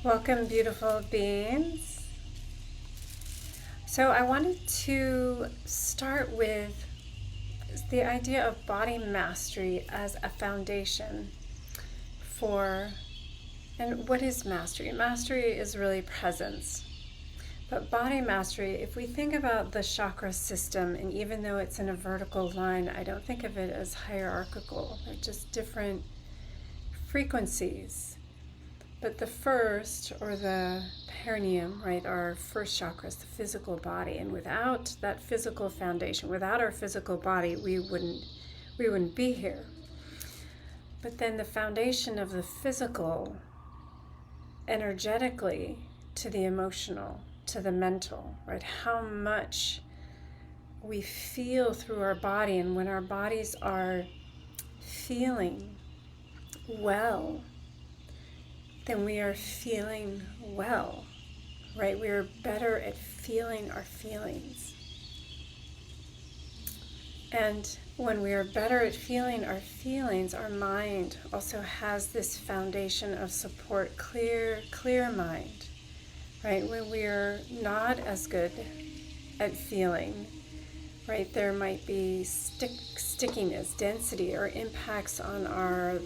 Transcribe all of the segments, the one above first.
Welcome, beautiful beings. So I wanted to start with the idea of body mastery as a foundation for, and what is mastery? Mastery is really presence. But body mastery, if we think about the chakra system, and even though it's in a vertical line, I don't think of it as hierarchical. They're just different frequencies. But the first, or the perineum, right, our first chakra is the physical body. And without that physical foundation, without our physical body, we wouldn't be here. But then the foundation of the physical, energetically, to the emotional, to the mental, right? How much we feel through our body, and when our bodies are feeling well, then we are feeling well, right? We are better at feeling our feelings. And when we are better at feeling our feelings, our mind also has this foundation of support, clear mind, right? When we are not as good at feeling, right, there might be stickiness, density, or impacts on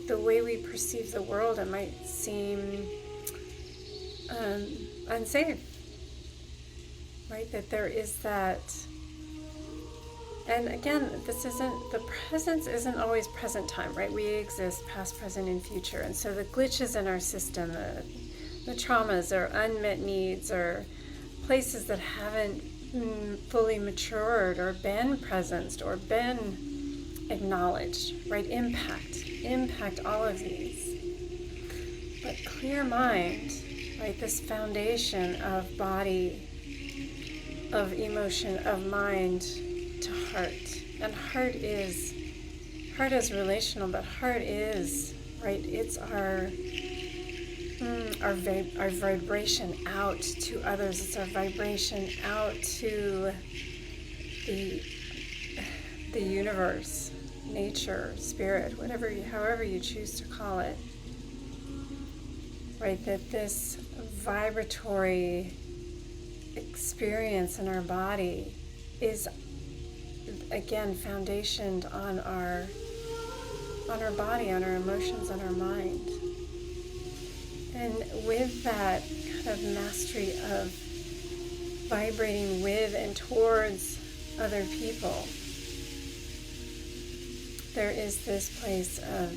the way we perceive the world. It might seem unsafe, right? That there is that. And again, the presence isn't always present time, right? We exist past, present, and future. And so the glitches in our system, the traumas or unmet needs or places that haven't fully matured or been presenced or been acknowledged, right? Impact all of these. But clear mind, right? This foundation of body, of emotion, of mind to heart. And heart is relational, but heart is, right? It's our vibration out to others. It's our vibration out to the universe, nature, spirit, however you choose to call it. Right, that this vibratory experience in our body is, again, foundationed on our body, on our emotions, on our mind. And with that kind of mastery of vibrating with and towards other people, there is this place of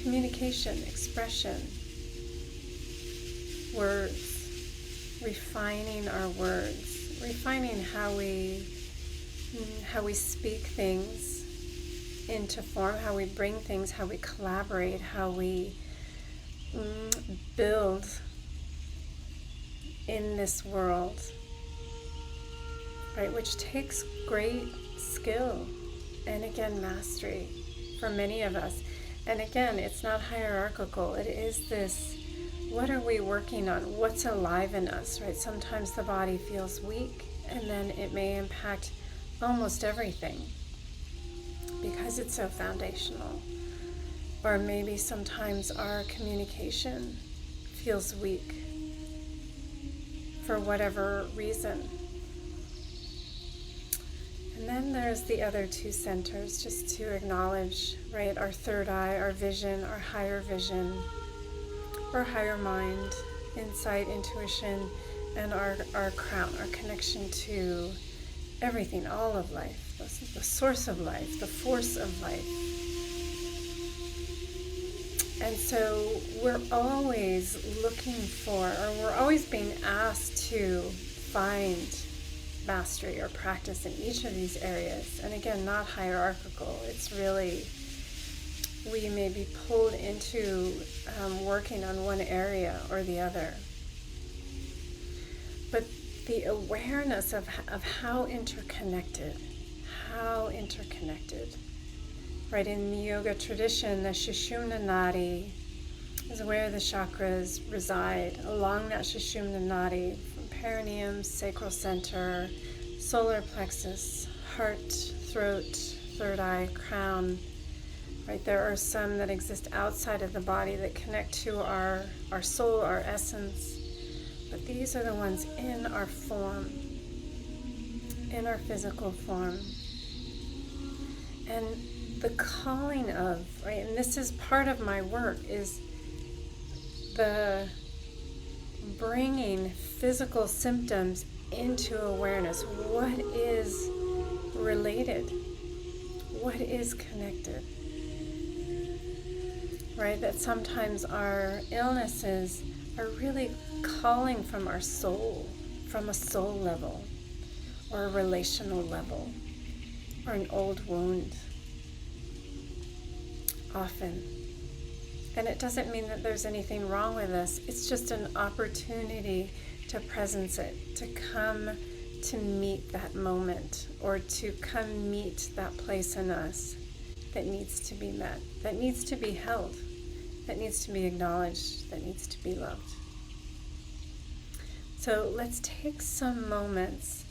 communication, expression, words, refining our words, refining how we speak things into form, how we bring things, how we collaborate, how we build in this world, right? Which takes great skill and, again, mastery for many of us. And again, it's not hierarchical. It is this, what are we working on? What's alive in us, right? Sometimes the body feels weak, and then it may impact almost everything because it's so foundational. Or maybe sometimes our communication feels weak for whatever reason. And then there's the other two centers, just to acknowledge, right, our third eye, our vision, our higher vision, our higher mind, insight, intuition, and our crown, our connection to everything, all of life, the source of life, the force of life. And so we're always looking for, or we're always being asked to find mastery or practice in each of these areas. And again, not hierarchical. It's really, we may be pulled into working on one area or the other. But the awareness of how interconnected, right, in the yoga tradition, the Sushumna Nadi is where the chakras reside. Along that Sushumna Nadi, from perineum, sacral center, solar plexus, heart, throat, third eye, crown, right? There are some that exist outside of the body that connect to our soul, our essence. But these are the ones in our form, in our physical form. And the calling of, right, and this is part of my work, is the bringing physical symptoms into awareness. What is related? What is connected? Right? That sometimes our illnesses are really calling from our soul, from a soul level, or a relational level, or an old wound, often. And it doesn't mean that there's anything wrong with us. It's just an opportunity to presence it, to come to meet that moment, or to come meet that place in us that needs to be met, that needs to be held, that needs to be acknowledged, that needs to be loved. So let's take some moments,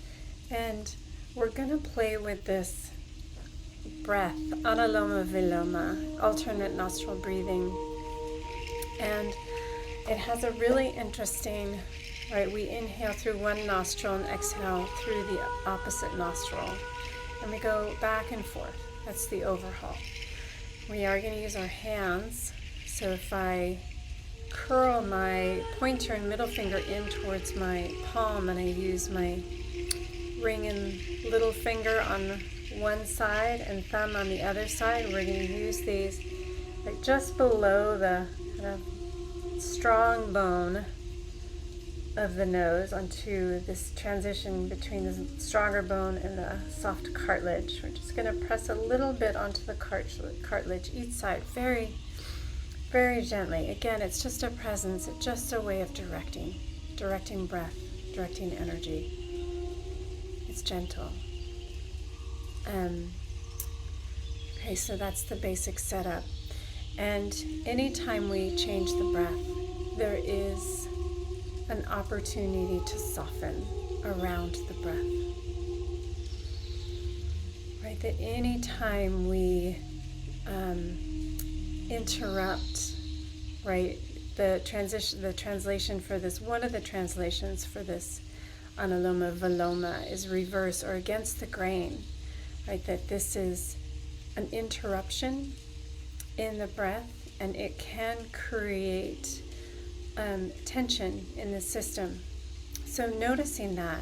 and we're going to play with this breath, Anuloma Viloma, alternate nostril breathing. And it has a really interesting, right, we inhale through one nostril and exhale through the opposite nostril. And we go back and forth. That's the overhaul. We are going to use our hands. So if I curl my pointer and middle finger in towards my palm, and I use my ring and little finger on one side and thumb on the other side, we're going to use these like just below the kind of strong bone of the nose onto this transition between the stronger bone and the soft cartilage. We're just going to press a little bit onto the cartilage each side, very, very gently. Again, it's just a presence, it's just a way of directing breath, directing energy. It's gentle. Okay, so that's the basic setup. And anytime we change the breath, there is an opportunity to soften around the breath. Right, that anytime we interrupt, right, the translation for this, one of the translations for this Anuloma Viloma is reverse or against the grain, right, that this is an interruption in the breath, and it can create tension in the system. So noticing that,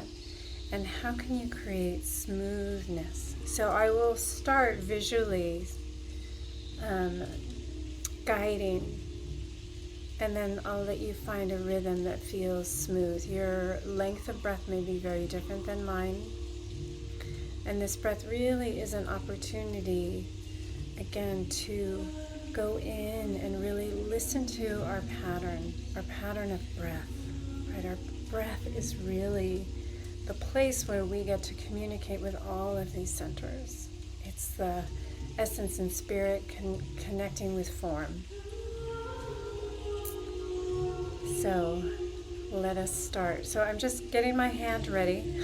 and how can you create smoothness? So I will start visually guiding, and then I'll let you find a rhythm that feels smooth. Your length of breath may be very different than mine, and this breath really is an opportunity, again, to go in and really listen to our pattern of breath. Right? Our breath is really the place where we get to communicate with all of these centers. It's the essence and spirit connecting with form. So let us start. So I'm just getting my hand ready.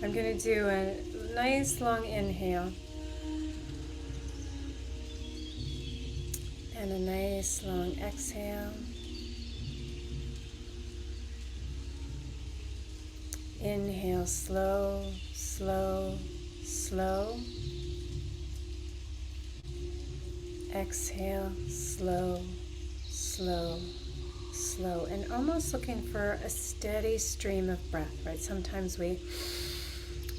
I'm going to do a nice long inhale and a nice long exhale. Inhale, slow, slow, slow. Exhale, slow, slow, slow. And almost looking for a steady stream of breath, right? Sometimes we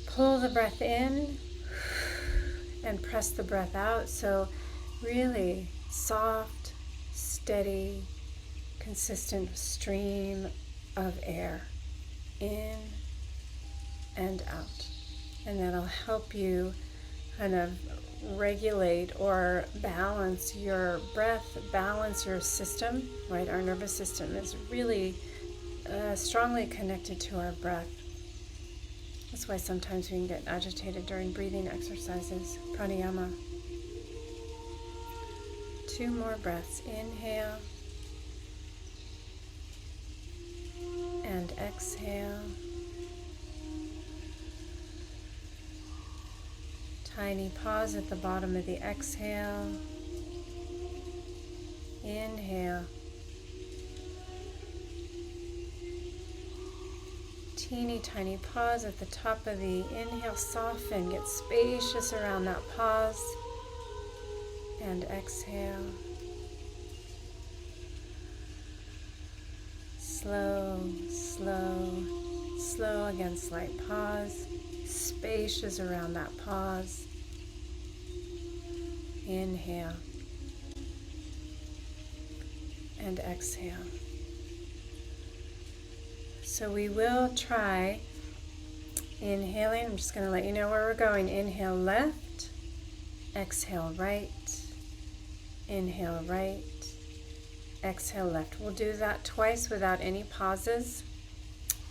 pull the breath in and press the breath out. So really soft, steady, consistent stream of air in and out. And that'll help you kind of regulate or balance your breath, balance your system, right? Our nervous system is really strongly connected to our breath. That's why sometimes we can get agitated during breathing exercises, pranayama. 2 more breaths. Inhale and exhale. Tiny pause at the bottom of the exhale. Inhale. Teeny tiny pause at the top of the inhale. Soften, get spacious around that pause. And exhale. Slow, slow, slow again, slight pause. Spacious around that pause. Inhale. And exhale. So we will try inhaling. I'm just going to let you know where we're going. Inhale left, exhale right, inhale right, exhale left. We'll do that twice without any pauses,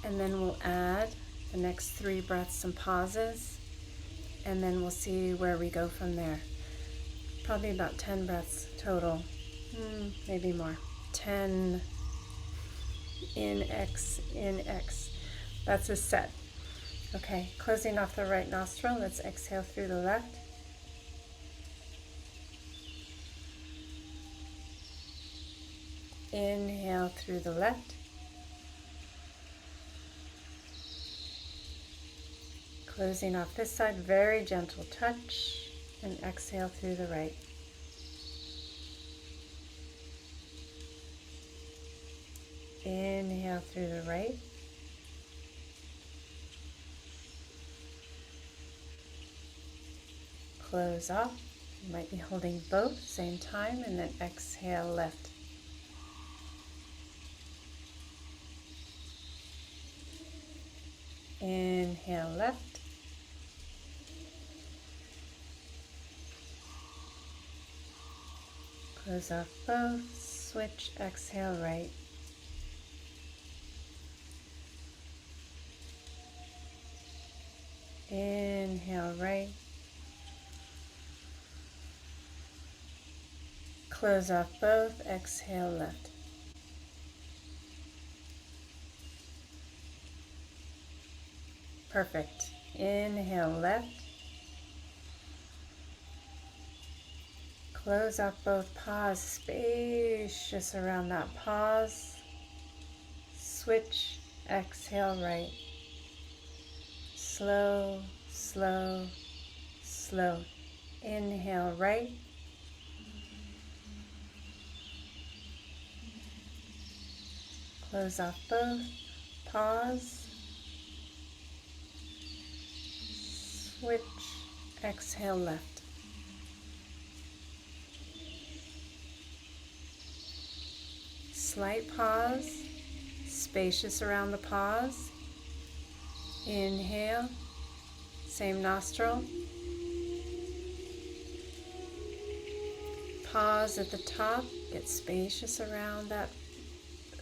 and then we'll add the next 3 breaths some pauses, and then we'll see where we go from there. Probably about 10 breaths total, maybe more. 10 in X. That's a set. Okay, closing off the right nostril. Let's exhale through the left. Inhale through the left. Closing off this side, very gentle touch, and exhale through the right. Inhale through the right. Close off. You might be holding both same time, and then exhale left. Inhale left. Close off both. Switch, exhale right. Inhale right. Close off both. Exhale left. Perfect. Inhale left. Close off both. Pause. Spacious around that pause. Switch. Exhale right. Slow, slow, slow. Inhale right. Close off both. Pause. Switch. Exhale left. Slight pause. Spacious around the pause. Inhale, same nostril. Pause at the top, get spacious around that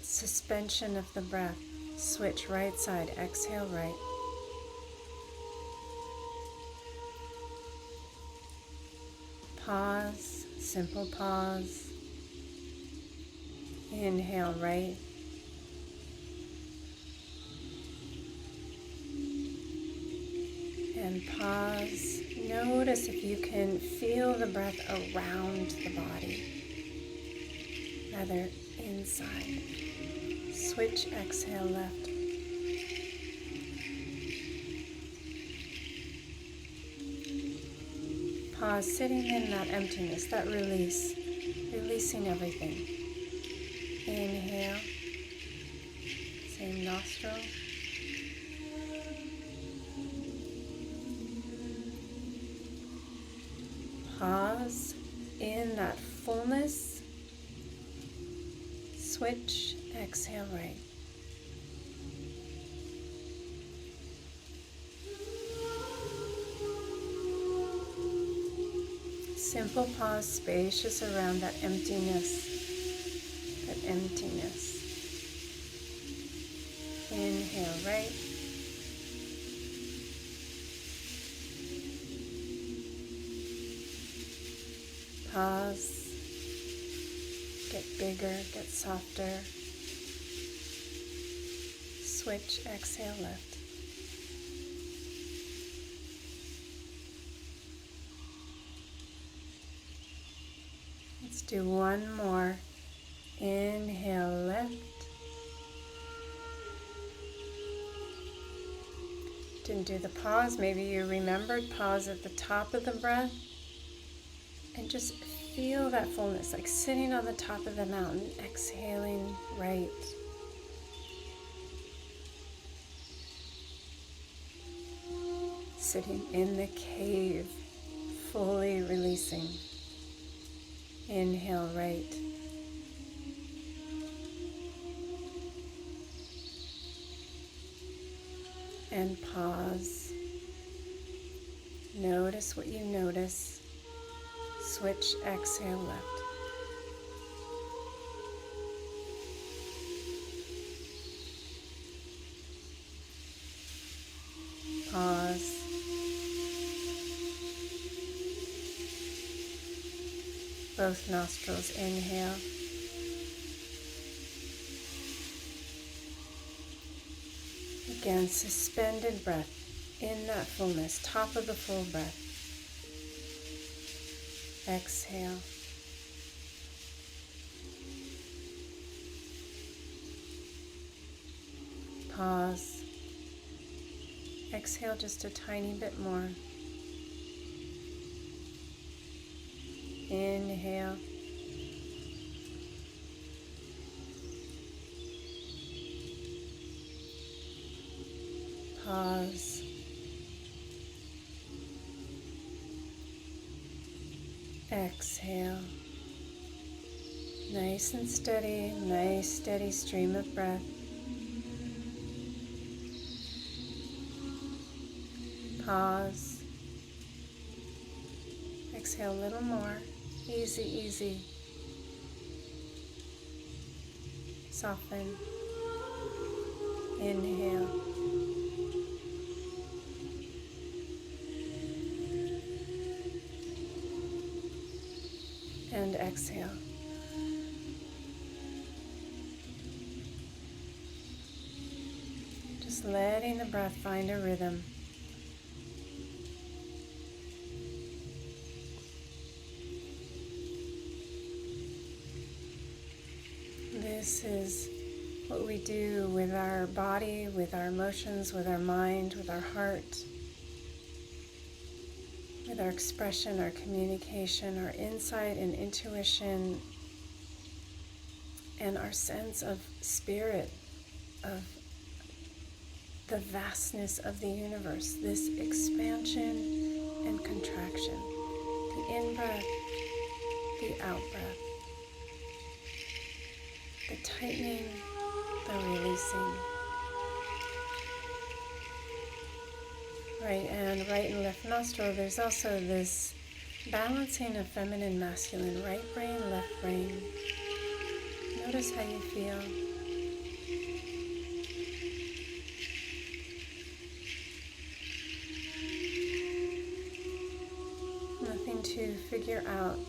suspension of the breath. Switch right side, exhale right. Pause, simple pause. Inhale right. And pause. Notice if you can feel the breath around the body, rather inside. Switch, exhale left. Pause, sitting in that emptiness, that release, releasing everything. Inhale, same nostril. Pause in that fullness. Switch, exhale right. Simple pause, spacious around that emptiness. That emptiness. Inhale right. Pause, get bigger, get softer. Switch, exhale left. Let's do one more. Inhale, lift. Didn't do the pause. Maybe you remembered pause at the top of the breath. And just feel that fullness, like sitting on the top of the mountain, exhaling right. Sitting in the cave, fully releasing. Inhale, right. And pause. Notice what you notice. Switch, exhale, left. Pause. Both nostrils, inhale. Again, suspended breath in that fullness, top of the full breath. Exhale. Pause. Exhale just a tiny bit more. Inhale. Pause. Exhale. Nice and steady, nice steady stream of breath. Pause. Exhale a little more. Easy, easy. Soften. Inhale. And exhale. Just letting the breath find a rhythm. This is what we do with our body, with our emotions, with our mind, with our heart, with our expression, our communication, our insight and intuition, and our sense of spirit, of the vastness of the universe, this expansion and contraction, the in-breath, the out-breath, the tightening, the releasing. Right and left nostril, there's also this balancing of feminine, masculine, right brain, left brain. Notice how you feel. Nothing to figure out.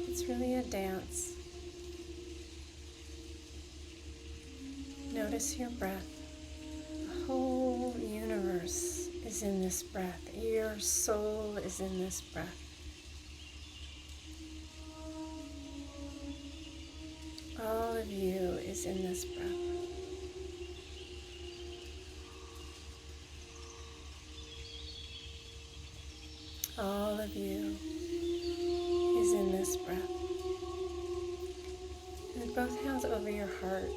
It's really a dance. Notice your breath. The whole universe is in this breath. Your soul is in this breath. All of you is in this breath. All of you is in this breath. And both hands over your heart.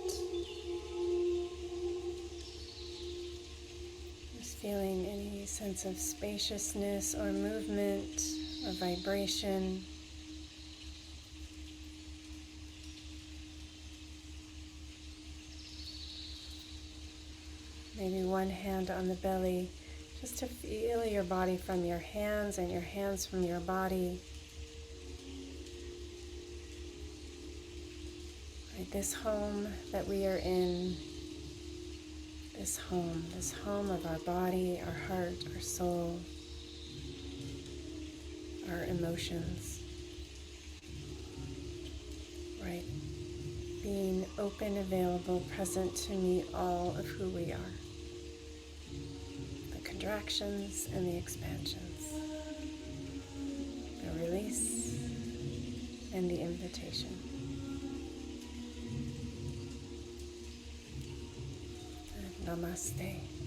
Just feeling any sense of spaciousness or movement or vibration. Maybe one hand on the belly, just to feel your body from your hands and your hands from your body. Right, this home that we are in, this home of our body, our heart, our soul, our emotions. Right, being open, available, present to meet all of who we are. Contractions and the expansions, the release and the invitation. meditation. Namaste.